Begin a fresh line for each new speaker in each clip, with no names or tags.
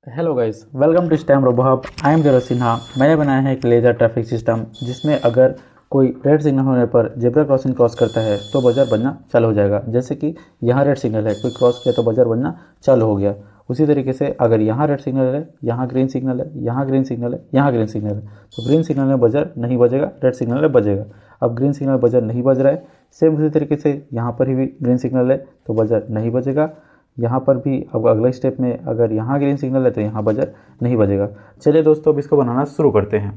Hello guys, welcome to STEM RoboHub. I am Zara Sinha. मैंने बनाया है एक लेज़र ट्रैफिक सिस्टम जिसमें अगर कोई रेड सिग्नल होने पर जेब्रा क्रॉसिंग क्रॉस करता है तो बजर बनना चालू हो जाएगा। जैसे कि यहाँ रेड सिग्नल है, कोई क्रॉस किया तो बजर बनना चालू हो गया। उसी तरीके से अगर यहाँ रेड सिग्नल है, यहाँ ग्रीन सिग्नल है, यहाँ ग्रीन सिग्नल है, यहाँ ग्रीन सिग्नल है, तो ग्रीन सिग्नल में बजर नहीं बजेगा, रेड सिग्नल में बजेगा। अब ग्रीन सिग्नल में बजर नहीं बज रहा है, सेम उसी तरीके से यहाँ पर भी ग्रीन सिग्नल है तो बजर नहीं बजेगा। यहाँ पर भी अब अगले स्टेप में अगर यहाँ ग्रीन सिग्नल है तो यहाँ बजर नहीं बजेगा। चलिए दोस्तों, अब इसको बनाना शुरू करते हैं।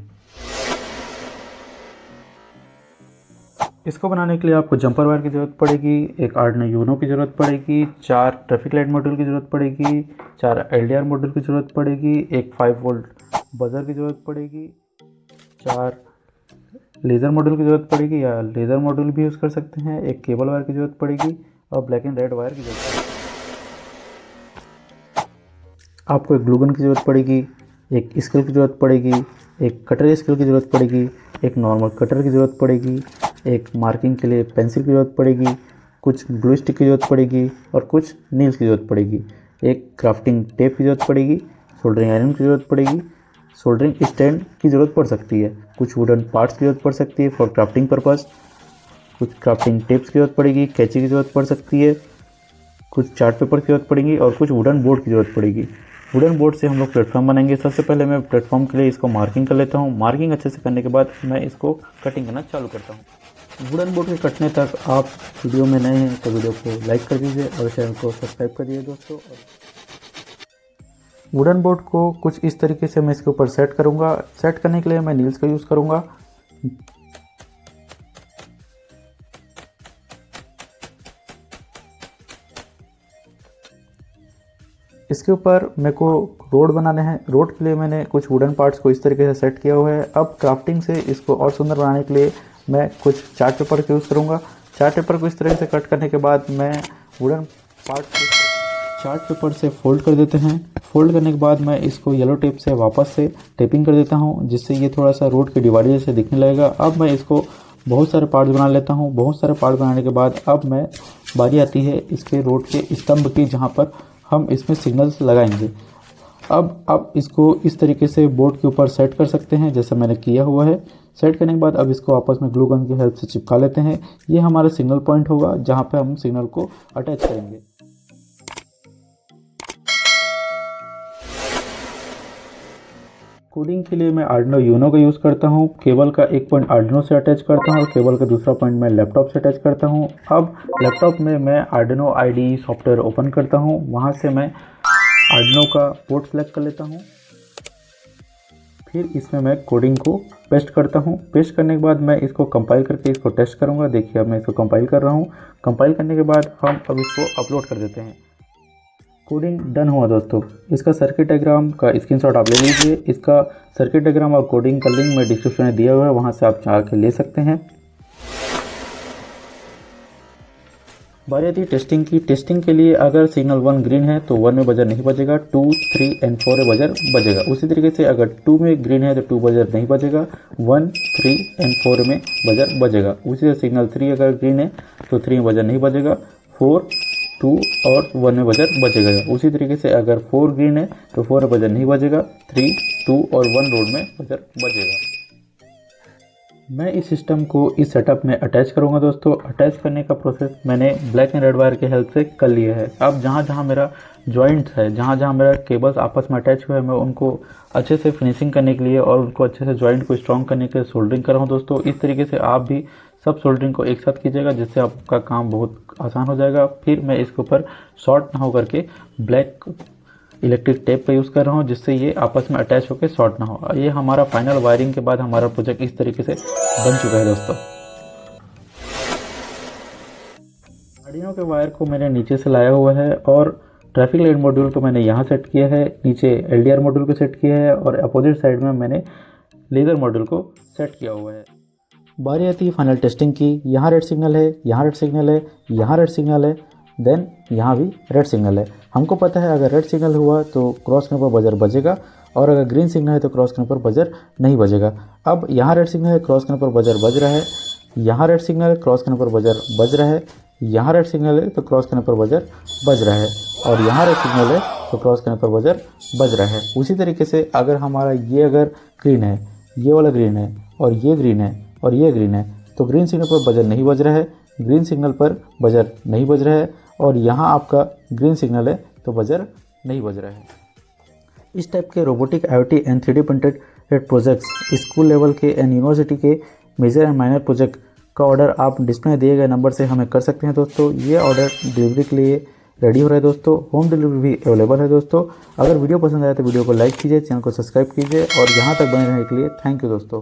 इसको बनाने के लिए आपको जंपर वायर की ज़रूरत पड़ेगी, एक आर्डिनो यूनो की ज़रूरत पड़ेगी, 4 ट्रैफिक लाइट मॉड्यूल की ज़रूरत पड़ेगी, 4 एलडीआर मॉड्यूल की ज़रूरत पड़ेगी, एक 5 वोल्ट बजर की ज़रूरत पड़ेगी, 4 लेज़र मॉड्यूल की ज़रूरत पड़ेगी या लेज़र मॉड्यूल भी यूज़ कर सकते हैं, एक केबल वायर की ज़रूरत पड़ेगी और ब्लैक एंड रेड वायर की ज़रूरत पड़ेगी। आपको एक ग्लूगन की ज़रूरत पड़ेगी, एक स्केल की ज़रूरत पड़ेगी, एक कटर स्केल की ज़रूरत पड़ेगी, एक नॉर्मल कटर की ज़रूरत पड़ेगी, एक मार्किंग के लिए पेंसिल की ज़रूरत पड़ेगी, कुछ ग्लू स्टिक की ज़रूरत पड़ेगी और कुछ नील्स की ज़रूरत पड़ेगी, एक क्राफ्टिंग टेप की ज़रूरत पड़ेगी, सोल्डरिंग आयरन की ज़रूरत पड़ेगी, सोल्डरिंग स्टैंड की ज़रूरत पड़ सकती है, कुछ वुडन पार्ट्स की ज़रूरत पड़ सकती है फॉर क्राफ्टिंग पर्पज़, कुछ क्राफ्टिंग टेप्स की ज़रूरत पड़ेगी, कैंची की ज़रूरत पड़ सकती है, कुछ चार्ट पेपर की ज़रूरत पड़ेगी और कुछ वुडन बोर्ड की ज़रूरत पड़ेगी। वुडन बोर्ड से हम लोग प्लेटफॉर्म बनाएंगे। सबसे पहले मैं प्लेटफॉर्म के लिए इसको मार्किंग कर लेता हूँ। मार्किंग अच्छे से करने के बाद मैं इसको कटिंग करना चालू करता हूँ। वुडन बोर्ड के कटने तक आप वीडियो में नए हैं तो वीडियो को लाइक कर दीजिए और चैनल को सब्सक्राइब कर दीजिए दोस्तों। वुडन बोर्ड को कुछ इस तरीके से मैं इसके ऊपर सेट करूँगा। सेट करने के लिए मैं नील्स का यूज़ करूँगा। इसके ऊपर मेरे को रोड बनाने हैं। रोड के लिए मैंने कुछ वुडन पार्ट्स को इस तरीके से सेट किया हुआ है। अब क्राफ्टिंग से इसको और सुंदर बनाने के लिए मैं कुछ चार्ट पेपर का यूज़ करूँगा। चार्ट पेपर को इस तरह से कट करने के बाद मैं वुडन पार्ट को चार्ट पेपर से फोल्ड कर देते हैं। फोल्ड करने के बाद मैं इसको येलो टेप से वापस से टेपिंग कर देता हूँ, जिससे ये थोड़ा सा रोड के डिवाइडर जैसे दिखने लगेगा। अब मैं इसको बहुत सारे पार्ट्स बना लेता हूँ। बहुत सारे पार्ट बनाने के बाद अब मैं बारी आती है इसके रोड के स्तंभ की, जहाँ पर हम इसमें सिग्नल्स लगाएंगे। अब इसको इस तरीके से बोर्ड के ऊपर सेट कर सकते हैं जैसा मैंने किया हुआ है। सेट करने के बाद अब इसको आपस में ग्लू गन की हेल्प से चिपका लेते हैं। ये हमारा सिग्नल पॉइंट होगा जहाँ पे हम सिग्नल को अटैच करेंगे। कोडिंग के लिए मैं आर्डिनो यूनो का यूज़ करता हूँ। केबल का एक पॉइंट आर्डिनो से अटैच करता हूँ और केबल का दूसरा पॉइंट मैं लैपटॉप से अटैच करता हूँ। अब लैपटॉप में मैं आर्डिनो आईडी सॉफ्टवेयर ओपन करता हूँ। वहाँ से मैं आर्डिनो का पोर्ट सेलेक्ट कर लेता हूँ। फिर इसमें मैं कोडिंग को पेस्ट करता हूँ। पेस्ट करने के बाद मैं इसको कंपाइल करके इसको टेस्ट करूँगा। देखिए, अब मैं इसको कंपाइल कर रहा हूँ। कंपाइल करने के बाद हम अब इसको अपलोड कर देते हैं। कोडिंग डन हुआ दोस्तों। इसका सर्किट डायग्राम का स्क्रीनशॉट आप ले लीजिए। इसका सर्किट डायग्राम और कोडिंग का लिंक मैं डिस्क्रिप्शन में दिया हुआ है, वहाँ से आप जाके ले सकते हैं। बारी आती है टेस्टिंग की। टेस्टिंग के लिए अगर सिग्नल 1 ग्रीन है तो 1 में बजर नहीं बजेगा, 2, 3 एंड 4 में बजर बजेगा। उसी तरीके से अगर 2 में ग्रीन है तो 2 बजर नहीं बजेगा, 1, 3 एंड 4 में बजर बजेगा। उसी तरह सिग्नल 3 अगर ग्रीन है तो 3 में बजर नहीं बजेगा, 4, 2 और 1 में बजर बजेगा। उसी तरीके से अगर 4 ग्रीन है तो 4 में बजर नहीं बजेगा, 3, 2 और 1 रोड में बजर बजेगा। मैं इस सिस्टम को इस सेटअप में अटैच करूंगा दोस्तों। अटैच करने का प्रोसेस मैंने ब्लैक एंड रेड वायर की हेल्प से कर लिया है। अब जहाँ जहाँ मेरा जॉइंट है, जहाँ जहाँ मेरा केबल्स आपस में अटैच हुए हैं, मैं उनको अच्छे से फिनिशिंग करने के लिए और उनको अच्छे से जॉइंट को स्ट्रॉन्ग करने के लिए सोल्डरिंग कर रहा हूँ दोस्तों। इस तरीके से आप भी सब सोल्डरिंग को एक साथ कीजिएगा, जिससे आपका काम बहुत आसान हो जाएगा। फिर मैं इसके ऊपर शॉर्ट ना हो करके ब्लैक इलेक्ट्रिक टेप का यूज़ कर रहा हूँ, जिससे ये आपस में अटैच होकर शॉर्ट ना हो। ये हमारा फाइनल वायरिंग के बाद हमारा प्रोजेक्ट इस तरीके से बन चुका है दोस्तों। आर्डिनो के वायर को मैंने नीचे से लाया हुआ है और ट्रैफिक लाइट मॉड्यूल को मैंने यहाँ सेट किया है, नीचे एलडीआर मॉड्यूल को सेट किया है और अपोजिट साइड में मैंने लेज़र मॉड्यूल को सेट किया हुआ है। बारी आती है फाइनल टेस्टिंग की। यहाँ रेड सिग्नल है, यहाँ रेड सिग्नल है, यहाँ रेड सिग्नल है, देन यहाँ भी रेड सिग्नल है। हमको पता है अगर रेड सिग्नल हुआ तो क्रॉस करने पर बजर बजेगा और अगर ग्रीन सिग्नल है तो क्रॉस करने पर बजर नहीं बजेगा। अब यहाँ रेड सिग्नल है, क्रॉस करने पर बजर बज रहा है। यहाँ रेड सिग्नल है, क्रॉस करने पर बजर बज रहा है। यहाँ रेड सिग्नल है तो क्रॉस करने पर बजर बज रहा है, और यहाँ रेड सिग्नल है तो क्रॉस करने पर बजर बज रहा है। उसी तरीके से अगर हमारा ये अगर ग्रीन है, ये वाला ग्रीन है, और ये ग्रीन है, और ये ग्रीन है, तो ग्रीन सिग्नल पर बजर नहीं बज रहा है, ग्रीन सिग्नल पर बजर नहीं बज रहा है, और यहाँ आपका ग्रीन सिग्नल है तो बजर नहीं बज रहा है। इस टाइप के robotic IoT and 3D printed projects school level के एंड यूनिवर्सिटी के मेजर एंड माइनर प्रोजेक्ट का ऑर्डर आप डिस्प्ले में दिए गए नंबर से हमें कर सकते हैं दोस्तों। ये ऑर्डर डिलीवरी के लिए रेडी हो रहा है दोस्तों। होम डिलीवरी भी अवेलेबल है दोस्तों। अगर वीडियो पसंद आए तो वीडियो को लाइक कीजिए, चैनल को सब्सक्राइब कीजिए, और यहाँ तक बने रहने के लिए थैंक यू दोस्तों।